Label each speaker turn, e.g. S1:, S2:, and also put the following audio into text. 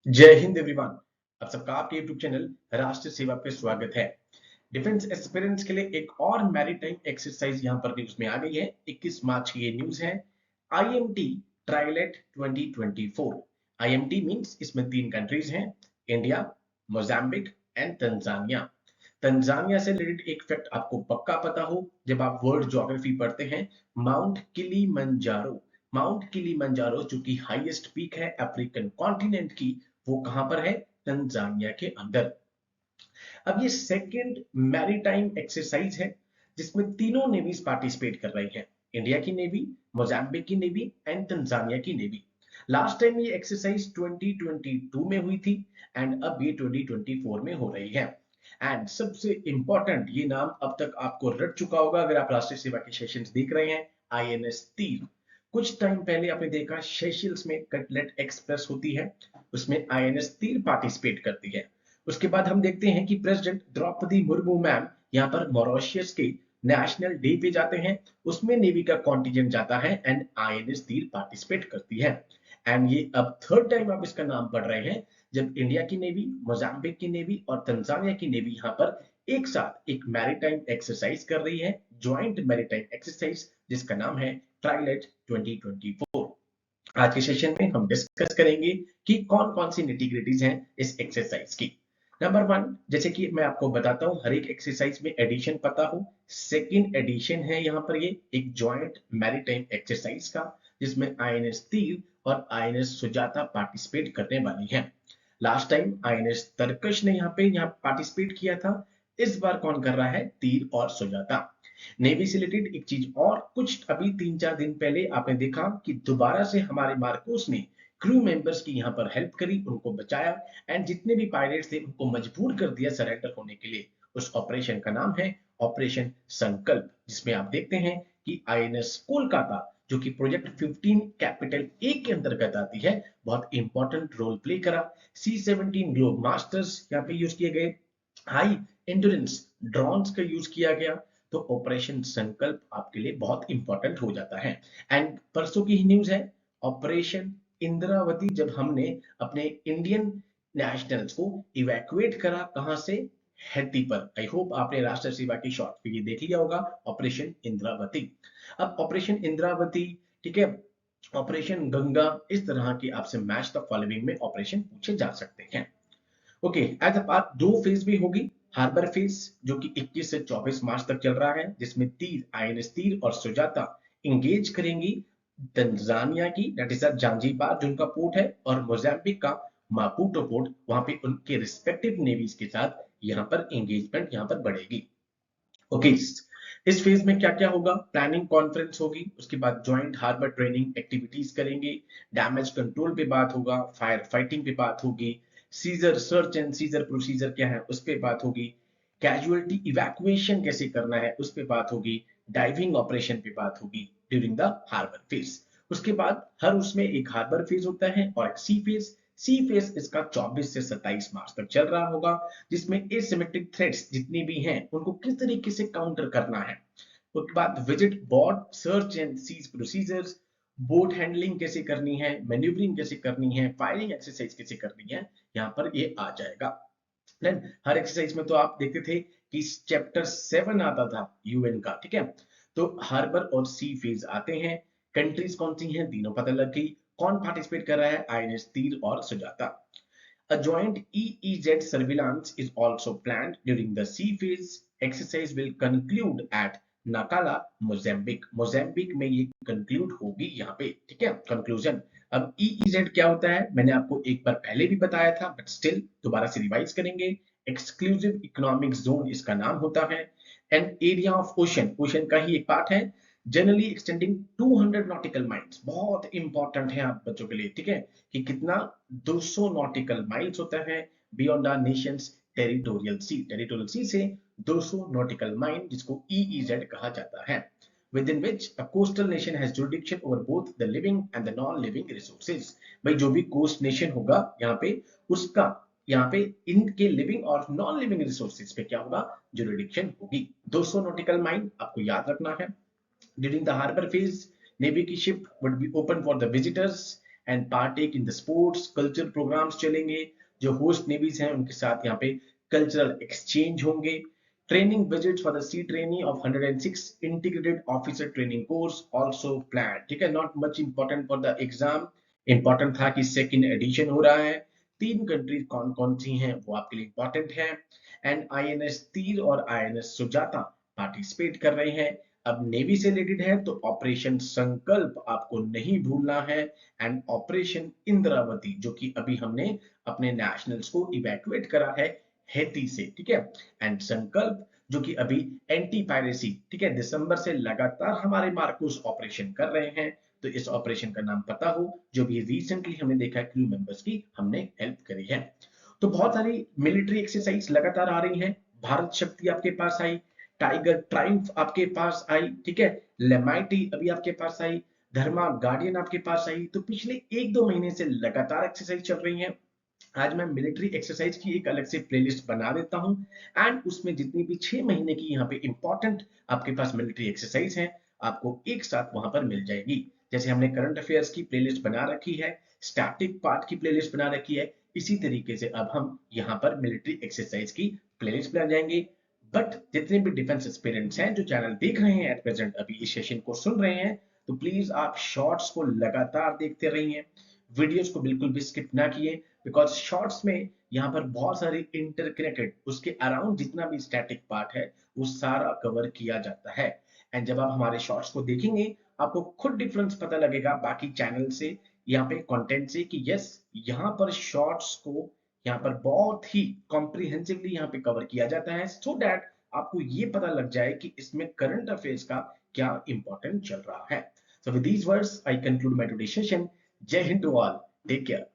S1: जय हिंद एवरीवन। आप सबका आपके यूट्यूब चैनल राष्ट्रीय सेवा पे स्वागत है। डिफेंस एस्पिरेंट्स के लिए एक और मैरीटाइम एक्सरसाइज यहां पर न्यूज में आ गई है। 21 मार्च की ये न्यूज है। आईएमटी ट्राइलेट 2024। आईएमटी मींस इसमें तीन कंट्रीज हैं, India, Mozambique and Tanzania. Tanzania से रिलेटेड एक फैक्ट आपको पक्का पता हो जब आप वर्ल्ड ज्योग्राफी पढ़ते हैं। माउंट किलीमंजारो, माउंट किलीमंजारो जो कि हाईएस्ट पीक है अफ्रीकन कॉन्टिनेंट की, वो कहां पर है? तंजानिया के अंदर। अब ये सेकंड मैरीटाइम एक्सरसाइज है जिसमें तीनों नेवीज पार्टिसिपेट कर रही हैं, इंडिया की नेवी, मोजाम्बिक की नेवी एंड तंजानिया की नेवी। लास्ट टाइम ये एक्सरसाइज 2022 में हुई थी एंड अब ये 2024 में हो रही है। एंड सबसे इंपॉर्टेंट, ये नाम अब तक आपको रट चुका होगा अगर आप राष्ट्रीय सेवा के सेशंस देख रहे हैं, आईएनएस तीर। कुछ टाइम पहले आपने देखा सेशल्स में कटलेट एक्सप्रेस होती है, उसमें आईएनएस तीर पार्टिसिपेट करती है। उसके बाद हम देखते हैं कि प्रेसिडेंट द्रौपदी मुर्मू मैम यहाँ पर मॉरिशस के नेशनल डे पे जाते हैं, उसमें नेवी का कॉन्टिजेंट जाता है एंड आईएनएस तीर पार्टिसिपेट करती है। एंड ये अब थर्ड टाइम आप इसका नाम पढ़ रहे हैं जब इंडिया की नेवी, मोजाम्बिक की नेवी और तंजानिया की नेवी यहाँ पर एक साथ एक मैरीटाइम एक्सरसाइज कर रही है, ज्वाइंट मैरीटाइम एक्सरसाइज जिसका नाम है ट्राइलेट 2024। आज के सेशन में हम डिस्कस करेंगे कि कौन कौन सी निटिग्रिटीज हैं इस एक्सरसाइज की। नंबर वन, जैसे कि मैं आपको बताता हूं, हर एक एक्सरसाइज में एडिशन पता हो। सेकंड एडिशन है यहाँ पर ये एक जॉइंट मैरीटाइम एक्सरसाइज का, जिसमें आईएनएस तीर और आईएनएस सुजाता पार्टिसिपेट करने वाली हैं। लास्ट टाइम आईएनएस तरकश ने यहाँ पार्टिसिपेट किया था। इस बार कौन कर रहा है? तीर और सुजाता। नेवी से रिलेटेड एक चीज और, कुछ अभी 3-4 दिन पहले आपने देखा कि दोबारा से हमारे मार्कोस ने क्रू मेंबर्स की यहाँ पर हेल्प करी, उनको बचाया एंड जितने भी पायलट्स थे उनको मजबूर कर दिया सरेंडर होने के लिए। उस ऑपरेशन का नाम है ऑपरेशन संकल्प, जिसमें आप देखते हैं कि आईएनएस कोलकाता जो कि प्रोजेक्ट 15 कैपिटल ए के अंतर्गत आती है, बहुत इंपॉर्टेंट रोल प्ले करा। C-17 ग्लोब मास्टर्स यहाँ पे यूज किए गए, हाई एंड्योरेंस ड्रोन्स का यूज किया गया। तो ऑपरेशन संकल्प आपके लिए बहुत इंपॉर्टेंट हो जाता है। एंड परसों की ही न्यूज है ऑपरेशन इंद्रावती, जब हमने अपने इंडियन नेशनल्स को इवैक्यूएट करा, कहां से? हैती पर। आई होप आपने राष्ट्र सेवा की शॉर्ट वीडियो देख लिया होगा, ऑपरेशन इंद्रावती। अब ऑपरेशन इंद्रावती, ठीक है, ऑपरेशन गंगा, इस तरह की आपसे मैच द फॉलोइंग में ऑपरेशन पूछे जा सकते हैं। ओके, एज अ पार्ट दो फेज भी होगी। हार्बर फेज जो कि 21 से 24 मार्च तक चल रहा है, जिसमें तीर, आईएनएस तीर और सुजाता इंगेज करेंगी तंजानिया की, दैट इज जांजीबार जो उनका पोर्ट है, और मोजाम्बिक का मापुटो पोर्ट, वहां पे उनके रिस्पेक्टिव नेवीज के साथ यहाँ पर एंगेजमेंट यहाँ पर बढ़ेगी। ओके, इस फेज में क्या क्या होगा? प्लानिंग कॉन्फ्रेंस होगी, उसके बाद ज्वाइंट हार्बर ट्रेनिंग एक्टिविटीज करेंगे, डैमेज कंट्रोल पे बात होगा, फायर फाइटिंग पे बात होगी, seizure search and seizure procedure क्या है उस पे बात होगी, कैजुअलिटी इवैक्यूएशन कैसे करना है उस पे बात होगी, डाइविंग ऑपरेशन पे बात होगी ड्यूरिंग द हार्बर फेज। उसके बाद हर उसमें एक हार्बर फेज होता है और एक सी फेज। सी फेज इसका 24 से 27 मार्च तक चल रहा होगा, जिसमें एसिमेट्रिक थ्रेट्स जितनी भी हैं उनको किस तरीके से काउंटर करना है। उसके बाद visit board, search and seize procedures, boat handling कैसे करनी है, मैन्यूवरिंग कैसे करनी है, फायरिंग एक्सरसाइज कैसे करनी है, यहाँ पर ये आ जाएगा। देन हर एक्सरसाइज में तो आप देखते थे कि चैप्टर 7 आता था यूएन का, ठीक है। तो हार्बर और सी फेज आते हैं, कंट्रीज कौन सी हैं तीनों पता लग गई, कौन पार्टिसिपेट कर रहा है? आईएनएस तीर और Sujata. A joint EEZ surveillance is also planned during the sea phase. Exercise will conclude at Nakala, Mozambique. Mozambique में ये conclude होगी यहाँ पे, ठीक है, conclusion। अब EEZ क्या होता है? मैंने आपको एक बार पहले भी बताया था, बट स्टिल दोबारा से रिवाइज करेंगे। एक्सक्लूसिव इकोनॉमिक जोन इसका नाम होता है। And area of ocean, ocean का ही एक पार्ट है, जनरली एक्सटेंडिंग 200 नॉटिकल माइल्स। बहुत इंपॉर्टेंट है आप बच्चों के लिए, ठीक है, कि कितना? 200 नॉटिकल माइल्स होता है beyond our nations territorial sea. Territorial sea से 200 नॉटिकल माइल, जिसको ईईजेड कहा जाता है, within which a coastal nation has jurisdiction over both the living and the non-living resources। भाई जो भी कोस्ट नेशन होगा यहाँ पे, उसका यहाँ पे इनके लिविंग और नॉन लिविंग रिसोर्सेज पे क्या होगा? जुरिडिक्शन होगी। 200 नॉटिकल माइल आपको याद रखना है। During the harbor phase, Navy की ship would be open for the visitors and partake in the sports, culture programmes चलेंगे, जो होस्ट नेवीज हैं उनके साथ यहाँ पे कल्चरल एक्सचेंज होंगे, training visits for the sea trainee of 106 integrated officer training course also plan. ठीक है, not much important for the exam, important था कि सेकंड एडिशन हो रहा है। 3 कंट्रीज कौन कौन सी हैं वो आपके लिए इंपॉर्टेंट है। एंड आईएनएस तीर और आईएनएस सुजाता पार्टिसिपेट कर रहे हैं। अब नेवी से रिलेटेड है तो ऑपरेशन संकल्प आपको नहीं भूलना है, एंड ऑपरेशन इंद्रावती जो कि अभी हमने अपने नेशनल्स को इवैक्यूएट करा है हैती से। ठीक है, एंड संकल्प जो कि अभी एंटी पायरेसी, ठीक है, दिसंबर से लगातार हमारे मार्कोस ऑपरेशन कर रहे हैं। तो इस ऑपरेशन का नाम पता हो, जो भी रिसेंटली हमने देखा क्रू मेंबर्स की हमने हेल्प करी है। तो बहुत सारी मिलिट्री एक्सरसाइज लगातार आ रही हैं। भारत शक्ति आपके पास आई, टाइगर ट्राइम्फ आपके पास आई, ठीक है, लेमाइटी अभी आपके पास आई, धर्मा गार्डियन आपके पास आई। तो पिछले 1-2 महीने से लगातार एक्सरसाइज चल रही हैं। आज मैं मिलिट्री एक्सरसाइज की एक अलग से प्लेलिस्ट बना देता हूं, एंड उसमें जितनी भी 6 महीने की यहाँ पे इंपॉर्टेंट आपके पास मिलिट्री एक्सरसाइज हैं आपको एक साथ वहां पर मिल जाएगी। जैसे हमने करंट अफेयर्स की प्लेलिस्ट बना रखी है, स्टैटिक पार्ट की प्लेलिस्ट बना रखी है, इसी तरीके से अब हम यहाँ पर मिलिट्री एक्सरसाइज की प्लेलिस्ट बना जाएंगे। बट जितने भी डिफेंस एस्पिरेंट्स हैं जो चैनल देख रहे हैं एट प्रेजेंट, अभी इस सेशन को सुन रहे हैं, तो प्लीज आप शॉर्ट्स को लगातार देखते रहिए, वीडियोस को बिल्कुल भी स्किप ना किए, बिकॉज शॉर्ट्स में यहाँ पर बहुत सारी इंटरकनेक्टेड उसके अराउंड जितना भी स्टैटिक पार्ट है वो सारा कवर किया जाता है। एंड जब आप हमारे शॉर्ट्स को देखेंगे आपको खुद डिफरेंस पता लगेगा बाकी चैनल से, यहाँ पे कंटेंट से, कि यस यहाँ पर शॉर्ट्स को यहाँ पर बहुत ही कॉम्प्रिहेंसिवली यहाँ पे कवर किया जाता है, सो दैट आपको ये पता लग जाए कि इसमें करंट अफेयर्स का क्या इंपॉर्टेंट चल रहा है। So with these words, I conclude my today's session. Jai Hind to all. Take care.